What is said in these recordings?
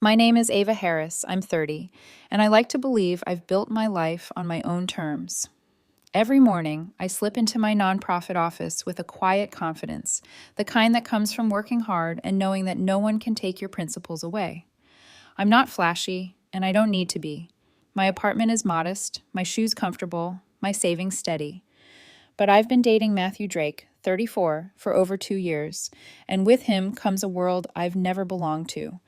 My name is Ava Harris. I'm 30, and I like to believe I've built my life on my own terms. Every morning, I slip into my nonprofit office with a quiet confidence, the kind that comes from working hard and knowing that no one can take your principles away. I'm not flashy, and I don't need to be. My apartment is modest, my shoes comfortable, my savings steady. But I've been dating Matthew Drake, 34, for over 2 years, and with him comes a world I've never belonged to.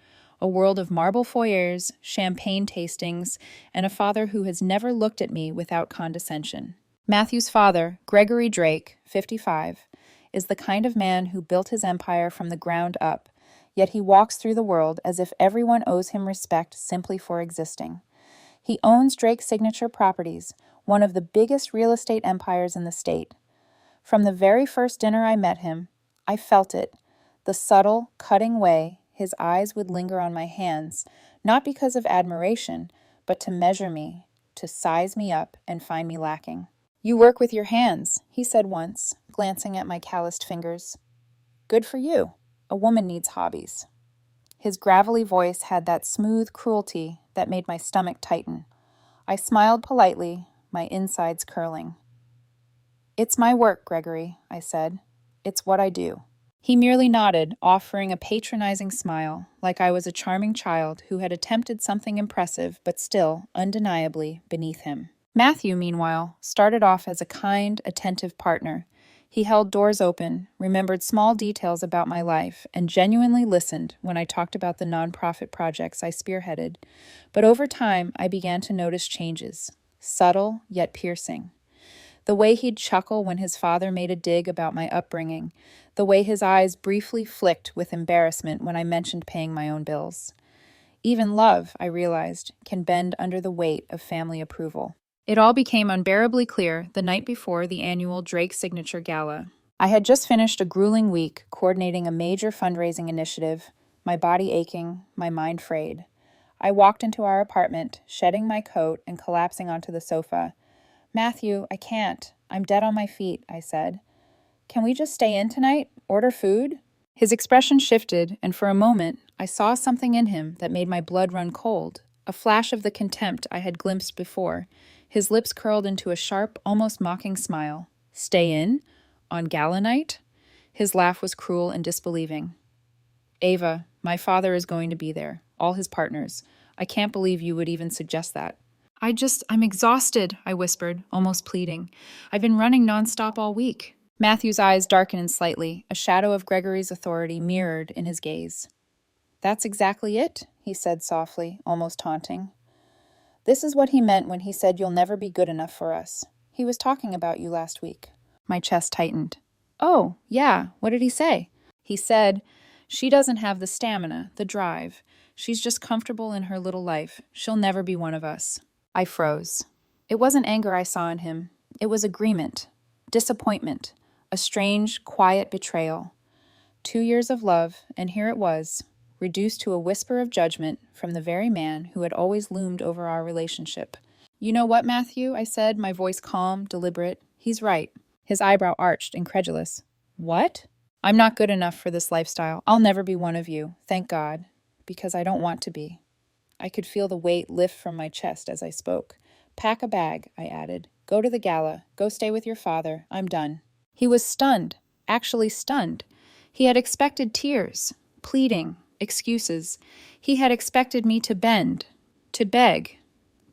A world of marble foyers, champagne tastings, and a father who has never looked at me without condescension. Matthew's father, Gregory Drake, 55, is the kind of man who built his empire from the ground up, yet he walks through the world as if everyone owes him respect simply for existing. He owns Drake Signature Properties, one of the biggest real estate empires in the state. From the very first dinner I met him, I felt it, the subtle, cutting way his eyes would linger on my hands, not because of admiration, but to measure me, to size me up and find me lacking. "You work with your hands," he said once, glancing at my calloused fingers. "Good for you. A woman needs hobbies." His gravelly voice had that smooth cruelty that made my stomach tighten. I smiled politely, my insides curling. "It's my work, Gregory," I said. "It's what I do." He merely nodded, offering a patronizing smile, like I was a charming child who had attempted something impressive but still, undeniably, beneath him. Matthew, meanwhile, started off as a kind, attentive partner. He held doors open, remembered small details about my life, and genuinely listened when I talked about the nonprofit projects I spearheaded. But over time, I began to notice changes, subtle yet piercing. The way he'd chuckle when his father made a dig about my upbringing, the way his eyes briefly flicked with embarrassment when I mentioned paying my own bills. Even love, I realized, can bend under the weight of family approval. It all became unbearably clear the night before the annual Drake Signature Gala. I had just finished a grueling week coordinating a major fundraising initiative, my body aching, my mind frayed. I walked into our apartment, shedding my coat and collapsing onto the sofa. "Matthew, I can't. I'm dead on my feet," I said. "Can we just stay in tonight? Order food?" His expression shifted, and for a moment, I saw something in him that made my blood run cold, a flash of the contempt I had glimpsed before. His lips curled into a sharp, almost mocking smile. "Stay in? On gala night?" His laugh was cruel and disbelieving. "Ava, my father is going to be there, all his partners. I can't believe you would even suggest that." I'm exhausted," I whispered, almost pleading. "I've been running nonstop all week." Matthew's eyes darkened slightly, a shadow of Gregory's authority mirrored in his gaze. "That's exactly it," he said softly, almost taunting. "This is what he meant when he said you'll never be good enough for us. He was talking about you last week." My chest tightened. "Oh, yeah, what did he say?" "He said, she doesn't have the stamina, the drive. She's just comfortable in her little life. She'll never be one of us." I froze. It wasn't anger I saw in him. It was agreement, disappointment, a strange, quiet betrayal. 2 years of love, and here it was, reduced to a whisper of judgment from the very man who had always loomed over our relationship. "You know what, Matthew?" I said, my voice calm, deliberate. "He's right." His eyebrow arched, incredulous. "What?" "I'm not good enough for this lifestyle. I'll never be one of you, thank God, because I don't want to be." I could feel the weight lift from my chest as I spoke. "Pack a bag," I added. "Go to the gala. Go stay with your father. I'm done." He was stunned, actually stunned. He had expected tears, pleading, excuses. He had expected me to bend, to beg.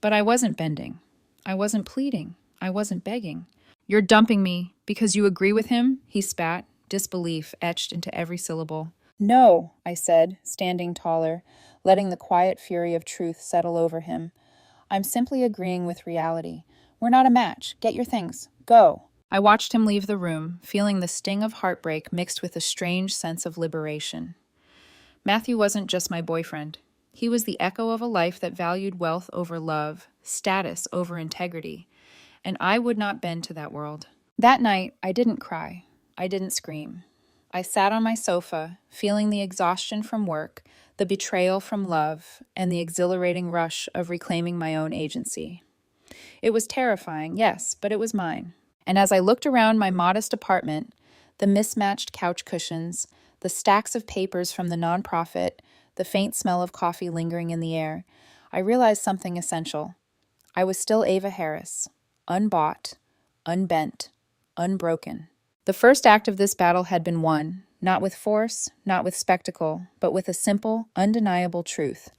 But I wasn't bending. I wasn't pleading. I wasn't begging. "You're dumping me because you agree with him?" he spat, disbelief etched into every syllable. "No," I said, standing taller, letting the quiet fury of truth settle over him. "I'm simply agreeing with reality. We're not a match. Get your things. Go." I watched him leave the room, feeling the sting of heartbreak mixed with a strange sense of liberation. Matthew wasn't just my boyfriend. He was the echo of a life that valued wealth over love, status over integrity, and I would not bend to that world. That night, I didn't cry. I didn't scream. I sat on my sofa, feeling the exhaustion from work, the betrayal from love, and the exhilarating rush of reclaiming my own agency. It was terrifying, yes, but it was mine. And as I looked around my modest apartment, the mismatched couch cushions, the stacks of papers from the nonprofit, the faint smell of coffee lingering in the air, I realized something essential. I was still Ava Harris, unbought, unbent, unbroken. The first act of this battle had been won, not with force, not with spectacle, but with a simple, undeniable truth.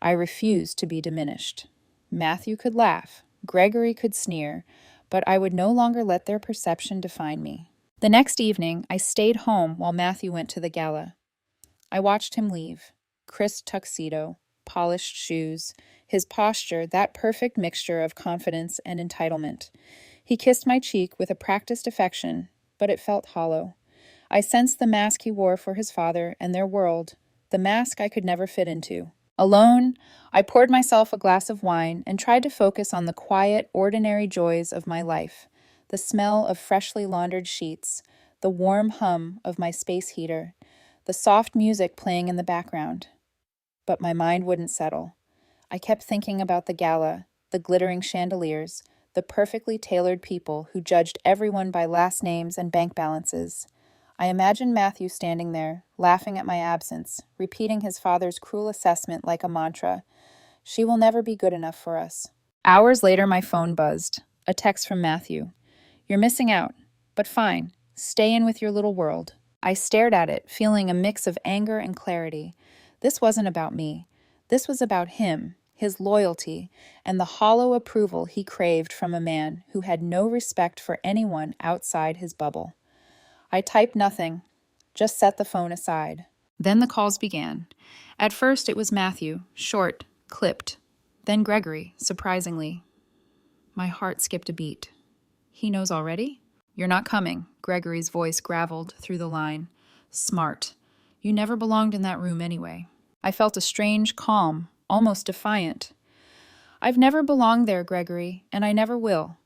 I refused to be diminished. Matthew could laugh, Gregory could sneer, but I would no longer let their perception define me. The next evening, I stayed home while Matthew went to the gala. I watched him leave. Crisp tuxedo, polished shoes, his posture, that perfect mixture of confidence and entitlement. He kissed my cheek with a practiced affection, but it felt hollow. I sensed the mask he wore for his father and their world, the mask I could never fit into. Alone, I poured myself a glass of wine and tried to focus on the quiet, ordinary joys of my life. The smell of freshly laundered sheets, the warm hum of my space heater, the soft music playing in the background. But my mind wouldn't settle. I kept thinking about the gala, the glittering chandeliers, the perfectly tailored people who judged everyone by last names and bank balances. I imagined Matthew standing there, laughing at my absence, repeating his father's cruel assessment like a mantra. She will never be good enough for us. Hours later, my phone buzzed. A text from Matthew. You're missing out, but fine. Stay in with your little world. I stared at it, feeling a mix of anger and clarity. This wasn't about me. This was about him, his loyalty, and the hollow approval he craved from a man who had no respect for anyone outside his bubble. I typed nothing, just set the phone aside. Then the calls began. At first it was Matthew, short, clipped. Then Gregory, surprisingly. My heart skipped a beat. He knows already? You're not coming, Gregory's voice graveled through the line. Smart. You never belonged in that room anyway. I felt a strange calm, almost defiant. I've never belonged there, Gregory, and I never will.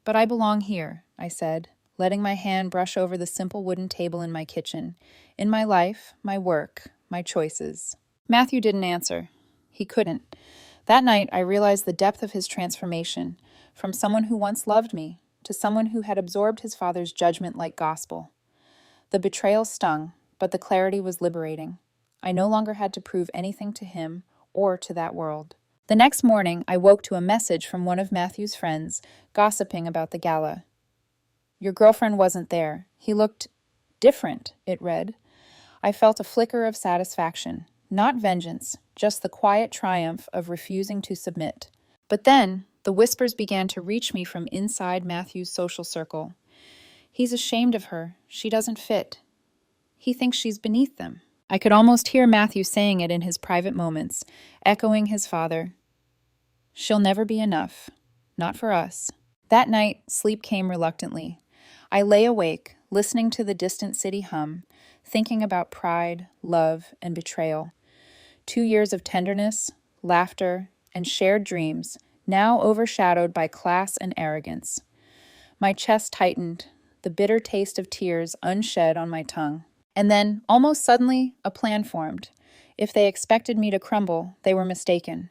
But I belong here, I said, letting my hand brush over the simple wooden table in my kitchen, in my life, my work, my choices. Matthew didn't answer. He couldn't. That night, I realized the depth of his transformation, from someone who once loved me to someone who had absorbed his father's judgment like gospel. The betrayal stung, but the clarity was liberating. I no longer had to prove anything to him or to that world. The next morning, I woke to a message from one of Matthew's friends, gossiping about the gala. Your girlfriend wasn't there. He looked different, it read. I felt a flicker of satisfaction, not vengeance, just the quiet triumph of refusing to submit. But then, the whispers began to reach me from inside Matthew's social circle. He's ashamed of her. She doesn't fit. He thinks she's beneath them. I could almost hear Matthew saying it in his private moments, echoing his father. She'll never be enough. Not for us. That night, sleep came reluctantly. I lay awake, listening to the distant city hum, thinking about pride, love, and betrayal. 2 years of tenderness, laughter, and shared dreams, now overshadowed by class and arrogance. My chest tightened, the bitter taste of tears unshed on my tongue. And then, almost suddenly, a plan formed. If they expected me to crumble, they were mistaken.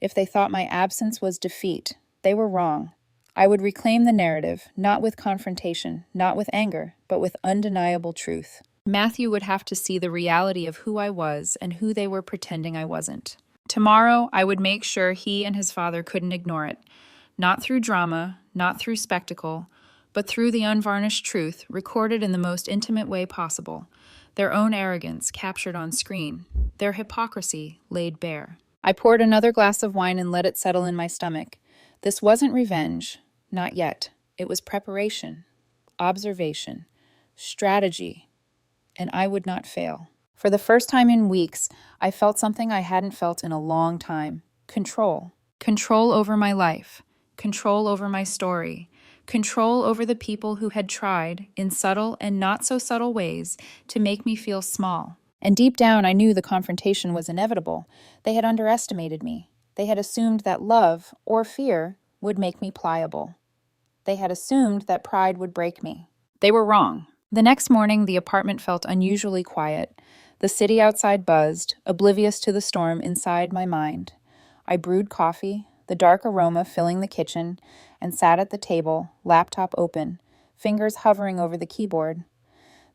If they thought my absence was defeat, they were wrong. I would reclaim the narrative, not with confrontation, not with anger, but with undeniable truth. Matthew would have to see the reality of who I was and who they were pretending I wasn't. Tomorrow, I would make sure he and his father couldn't ignore it. Not through drama, not through spectacle, but through the unvarnished truth recorded in the most intimate way possible. Their own arrogance captured on screen, their hypocrisy laid bare. I poured another glass of wine and let it settle in my stomach. This wasn't revenge, not yet. It was preparation, observation, strategy, and I would not fail. For the first time in weeks, I felt something I hadn't felt in a long time. Control. Control over my life. Control over my story. Control over the people who had tried, in subtle and not so subtle ways, to make me feel small. And deep down, I knew the confrontation was inevitable. They had underestimated me. They had assumed that love, or fear, would make me pliable. They had assumed that pride would break me. They were wrong. The next morning, the apartment felt unusually quiet. The city outside buzzed, oblivious to the storm inside my mind. I brewed coffee, the dark aroma filling the kitchen, and sat at the table, laptop open, fingers hovering over the keyboard.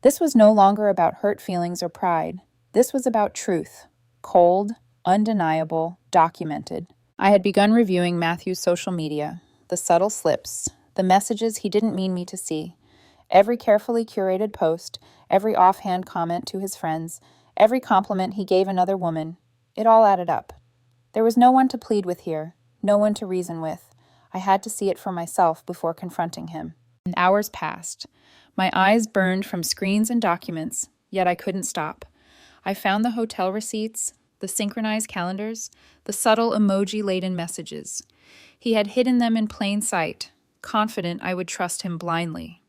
This was no longer about hurt feelings or pride. This was about truth. cold, undeniable, documented. I had begun reviewing Matthew's social media, the subtle slips, the messages he didn't mean me to see, every carefully curated post, every offhand comment to his friends, every compliment he gave another woman. It all added up. There was no one to plead with here, no one to reason with. I had to see it for myself before confronting him. And hours passed. My eyes burned from screens and documents, yet I couldn't stop. I found the hotel receipts, the synchronized calendars, the subtle emoji-laden messages. He had hidden them in plain sight, confident I would trust him blindly.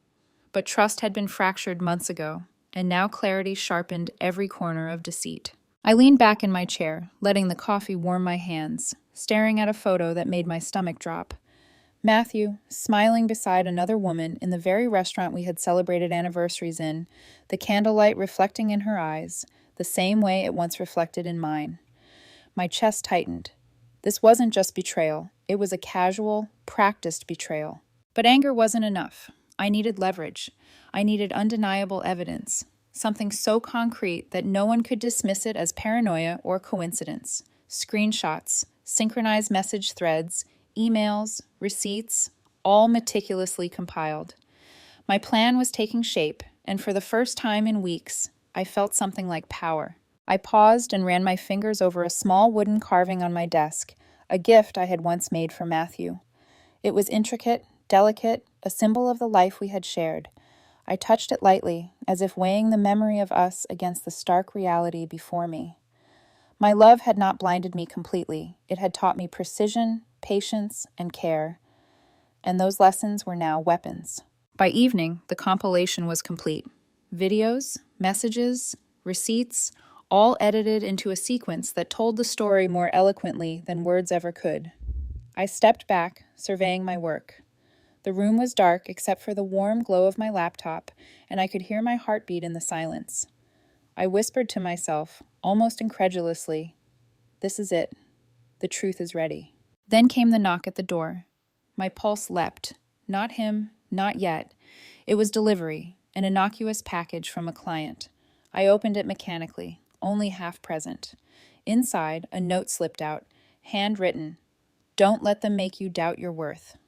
But trust had been fractured months ago, and now clarity sharpened every corner of deceit. I leaned back in my chair, letting the coffee warm my hands, staring at a photo that made my stomach drop. Matthew, smiling beside another woman in the very restaurant we had celebrated anniversaries in, the candlelight reflecting in her eyes, the same way it once reflected in mine. My chest tightened. This wasn't just betrayal. It was a casual, practiced betrayal. But anger wasn't enough. I needed leverage. I needed undeniable evidence. Something so concrete that no one could dismiss it as paranoia or coincidence. Screenshots, synchronized message threads, emails, receipts, all meticulously compiled. My plan was taking shape, and for the first time in weeks, I felt something like power. I paused and ran my fingers over a small wooden carving on my desk, a gift I had once made for Matthew. It was intricate, delicate, a symbol of the life we had shared. I touched it lightly, as if weighing the memory of us against the stark reality before me. My love had not blinded me completely. It had taught me precision, patience, and care. And those lessons were now weapons. By evening, the compilation was complete. Videos, messages, receipts, all edited into a sequence that told the story more eloquently than words ever could. I stepped back, surveying my work. The room was dark except for the warm glow of my laptop, and I could hear my heartbeat in the silence. I whispered to myself, almost incredulously, "This is it. The truth is ready." Then came the knock at the door. My pulse leapt. Not him, not yet. It was delivery, an innocuous package from a client. I opened it mechanically, only half present. Inside, a note slipped out, handwritten. "Don't let them make you doubt your worth."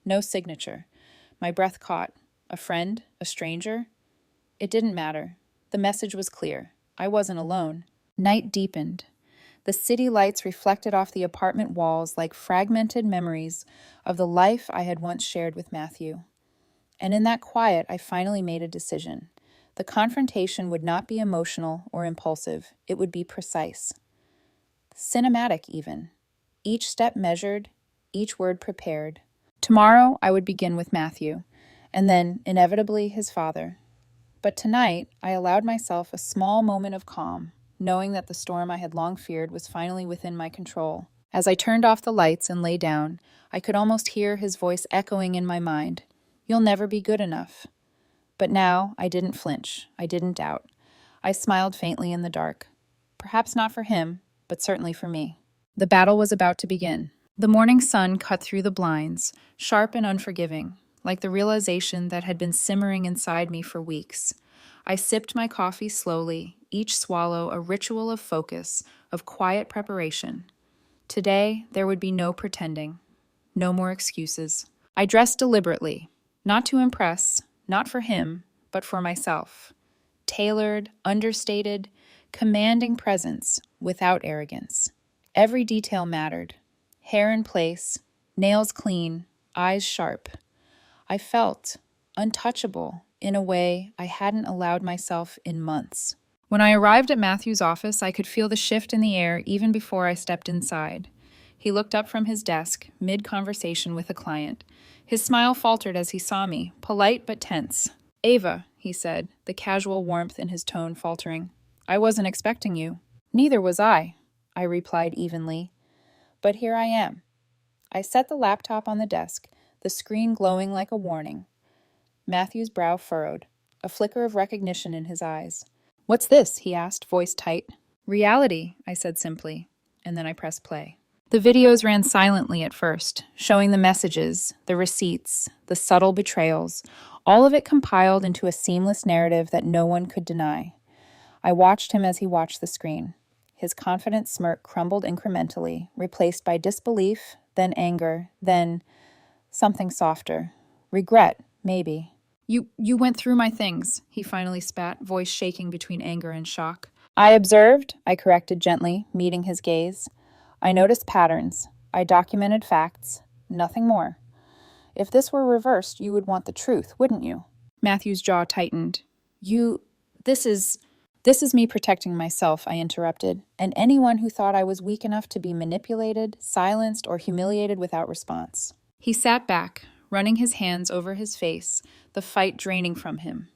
No signature. My breath caught. A friend? A stranger? It didn't matter. The message was clear. I wasn't alone. Night deepened. The city lights reflected off the apartment walls like fragmented memories of the life I had once shared with Matthew. And in that quiet, I finally made a decision. The confrontation would not be emotional or impulsive. It would be precise. Cinematic, even. Each step measured, each word prepared. Tomorrow, I would begin with Matthew, and then, inevitably, his father. But tonight, I allowed myself a small moment of calm, knowing that the storm I had long feared was finally within my control. As I turned off the lights and lay down, I could almost hear his voice echoing in my mind. "You'll never be good enough." But now, I didn't flinch. I didn't doubt. I smiled faintly in the dark. Perhaps not for him, but certainly for me. The battle was about to begin. The morning sun cut through the blinds, sharp and unforgiving, like the realization that had been simmering inside me for weeks. I sipped my coffee slowly, each swallow a ritual of focus, of quiet preparation. Today, there would be no pretending, no more excuses. I dressed deliberately, not to impress, not for him, but for myself. Tailored, understated, commanding presence without arrogance. Every detail mattered. Hair in place, nails clean, eyes sharp. I felt untouchable in a way I hadn't allowed myself in months. When I arrived at Matthew's office, I could feel the shift in the air even before I stepped inside. He looked up from his desk, mid-conversation with a client. His smile faltered as he saw me, polite but tense. "Ava," he said, the casual warmth in his tone faltering. "I wasn't expecting you." "Neither was I replied evenly. But here I am. I set the laptop on the desk, the screen glowing like a warning. Matthew's brow furrowed, a flicker of recognition in his eyes. "What's this?" he asked, voice tight. "Reality," I said simply, and then I pressed play. The videos ran silently at first, showing the messages, the receipts, the subtle betrayals, all of it compiled into a seamless narrative that no one could deny. I watched him as he watched the screen. His confident smirk crumbled incrementally, replaced by disbelief, then anger, then something softer. Regret, maybe. You went through my things, he finally spat, voice shaking between anger and shock. I observed, I corrected gently, meeting his gaze. I noticed patterns. I documented facts. Nothing more. If this were reversed, you would want the truth, wouldn't you? Matthew's jaw tightened. This is me protecting myself, I interrupted, and anyone who thought I was weak enough to be manipulated, silenced, or humiliated without response. He sat back, running his hands over his face, the fight draining from him.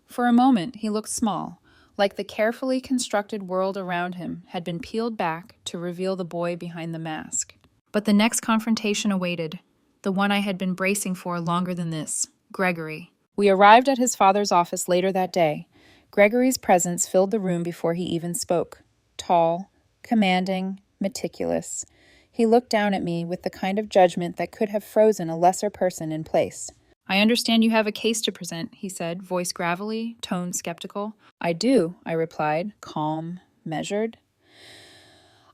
For a moment, he looked small, like the carefully constructed world around him had been peeled back to reveal the boy behind the mask. But the next confrontation awaited, the one I had been bracing for longer than this, Gregory. We arrived at his father's office later that day. Gregory's presence filled the room before he even spoke. Tall, commanding, meticulous. He looked down at me with the kind of judgment that could have frozen a lesser person in place. I understand you have a case to present, he said, voice gravelly, tone skeptical. I do, I replied, calm, measured.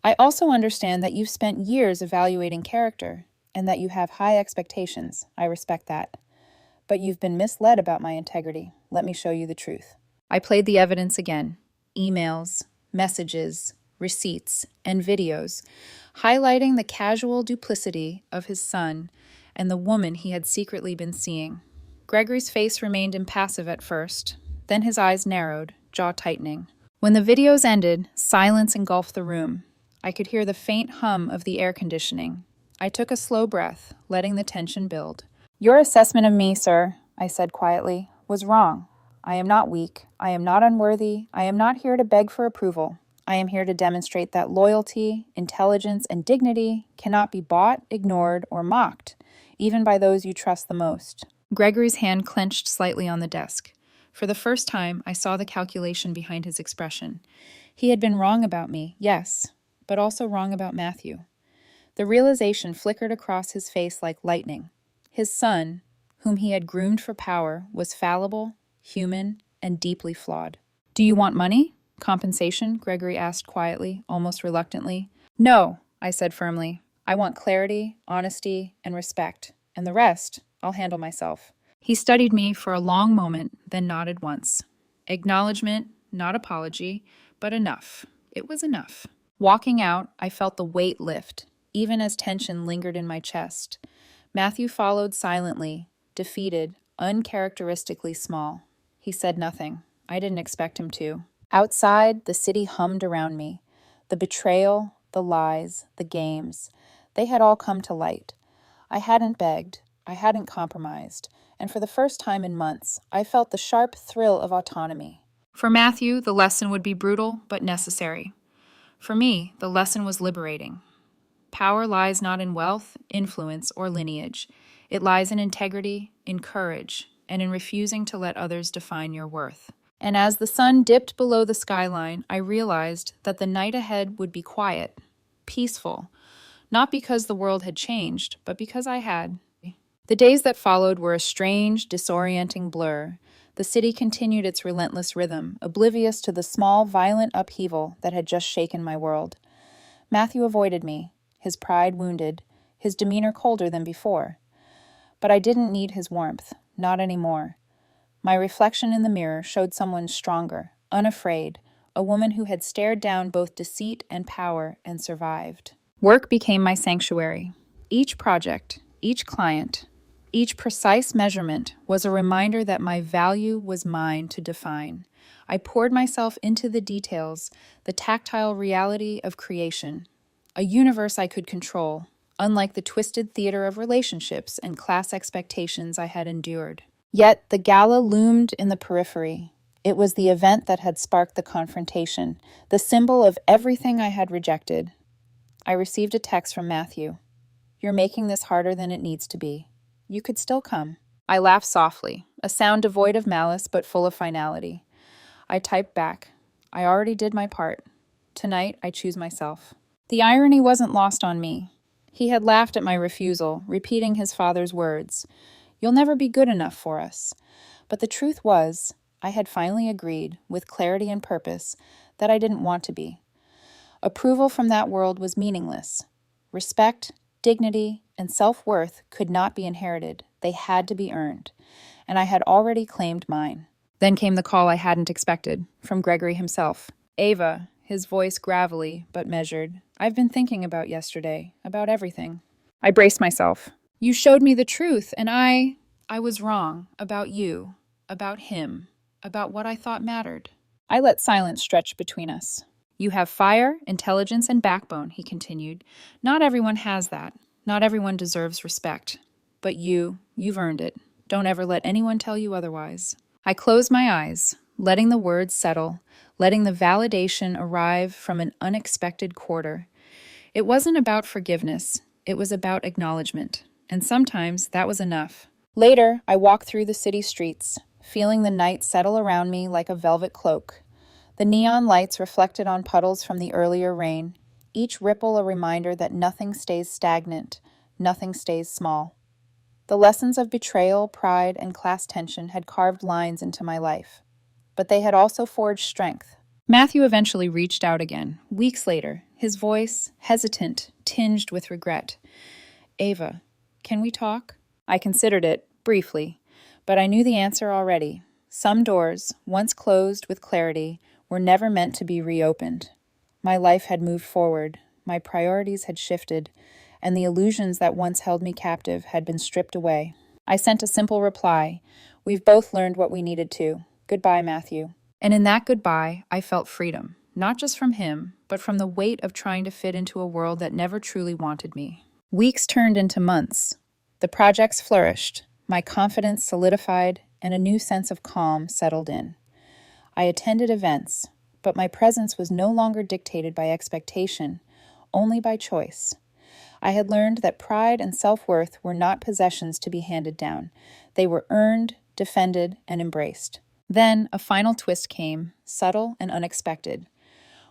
I also understand that you've spent years evaluating character, and that you have high expectations. I respect that. But you've been misled about my integrity. Let me show you the truth. I played the evidence again. Emails, messages, receipts, and videos, highlighting the casual duplicity of his son and the woman he had secretly been seeing. Gregory's face remained impassive at first, then his eyes narrowed, jaw tightening. When the videos ended, silence engulfed the room. I could hear the faint hum of the air conditioning. I took a slow breath, letting the tension build. Your assessment of me, sir, I said quietly, was wrong. I am not weak. I am not unworthy. I am not here to beg for approval. I am here to demonstrate that loyalty, intelligence, and dignity cannot be bought, ignored, or mocked, even by those you trust the most. Gregory's hand clenched slightly on the desk. For the first time, I saw the calculation behind his expression. He had been wrong about me, yes, but also wrong about Matthew. The realization flickered across his face like lightning. His son, whom he had groomed for power, was fallible, human, and deeply flawed. Do you want money? Compensation? Gregory asked quietly, almost reluctantly. No, I said firmly. I want clarity, honesty, and respect. And the rest, I'll handle myself. He studied me for a long moment, then nodded once. Acknowledgement, not apology, but enough. It was enough. Walking out, I felt the weight lift, even as tension lingered in my chest. Matthew followed silently, defeated, uncharacteristically small. He said nothing. I didn't expect him to. Outside, the city hummed around me. The betrayal, the lies, the games, they had all come to light. I hadn't begged. I hadn't compromised. And for the first time in months, I felt the sharp thrill of autonomy. For Matthew, the lesson would be brutal, but necessary. For me, the lesson was liberating. Power lies not in wealth, influence, or lineage. It lies in integrity, in courage, and in refusing to let others define your worth. And as the sun dipped below the skyline, I realized that the night ahead would be quiet, peaceful, not because the world had changed, but because I had. The days that followed were a strange, disorienting blur. The city continued its relentless rhythm, oblivious to the small, violent upheaval that had just shaken my world. Matthew avoided me, his pride wounded, his demeanor colder than before. But I didn't need his warmth, not anymore. My reflection in the mirror showed someone stronger, unafraid, a woman who had stared down both deceit and power and survived. Work became my sanctuary. Each project, each client, each precise measurement was a reminder that my value was mine to define. I poured myself into the details, the tactile reality of creation, a universe I could control, unlike the twisted theater of relationships and class expectations I had endured. Yet the gala loomed in the periphery. It was the event that had sparked the confrontation, the symbol of everything I had rejected. I received a text from Matthew. You're making this harder than it needs to be. You could still come. I laughed softly, a sound devoid of malice but full of finality. I typed back. I already did my part. Tonight, I choose myself. The irony wasn't lost on me. He had laughed at my refusal, repeating his father's words. You'll never be good enough for us. But the truth was, I had finally agreed, with clarity and purpose, that I didn't want to be. Approval from that world was meaningless. Respect, dignity, and self-worth could not be inherited. They had to be earned, and I had already claimed mine. Then came the call I hadn't expected, from Gregory himself. "Ava," his voice gravelly but measured, "I've been thinking about yesterday, about everything." I braced myself. "You showed me the truth, and I was wrong about you, about him, about what I thought mattered." I let silence stretch between us. "You have fire, intelligence, and backbone," he continued. "Not everyone has that. Not everyone deserves respect. But you've earned it. Don't ever let anyone tell you otherwise." I closed my eyes, letting the words settle, letting the validation arrive from an unexpected quarter. It wasn't about forgiveness. It was about acknowledgement. And sometimes that was enough. Later, I walked through the city streets, feeling the night settle around me like a velvet cloak. The neon lights reflected on puddles from the earlier rain, each ripple a reminder that nothing stays stagnant, nothing stays small. The lessons of betrayal, pride, and class tension had carved lines into my life, but they had also forged strength. Matthew eventually reached out again, weeks later, his voice hesitant, tinged with regret. "Ava, can we talk?" I considered it, briefly, but I knew the answer already. Some doors, once closed with clarity, were never meant to be reopened. My life had moved forward, my priorities had shifted, and the illusions that once held me captive had been stripped away. I sent a simple reply. "We've both learned what we needed to. Goodbye, Matthew." And in that goodbye, I felt freedom, not just from him, but from the weight of trying to fit into a world that never truly wanted me. Weeks turned into months. The projects flourished, my confidence solidified, and a new sense of calm settled in. I attended events, but my presence was no longer dictated by expectation, only by choice. I had learned that pride and self-worth were not possessions to be handed down. They were earned, defended, and embraced. Then a final twist came, subtle and unexpected.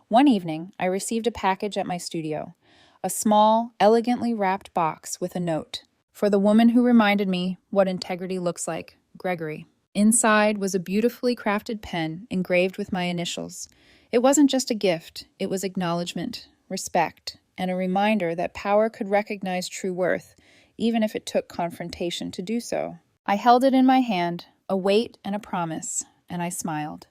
One evening, I received a package at my studio, a small, elegantly wrapped box with a note. "For the woman who reminded me what integrity looks like, Gregory." Inside was a beautifully crafted pen engraved with my initials. It wasn't just a gift, it was acknowledgement, respect, and a reminder that power could recognize true worth, even if it took confrontation to do so. I held it in my hand, a weight and a promise, and I smiled.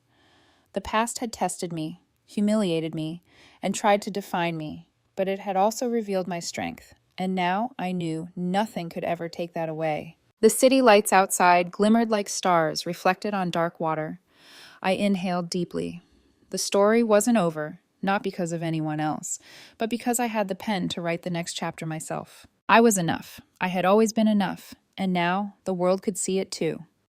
The past had tested me, humiliated me, and tried to define me, but it had also revealed my strength, and now I knew nothing could ever take that away. The city lights outside glimmered like stars reflected on dark water. I inhaled deeply. The story wasn't over, not because of anyone else, but because I had the pen to write the next chapter myself. I was enough. I had always been enough, and now the world could see it too.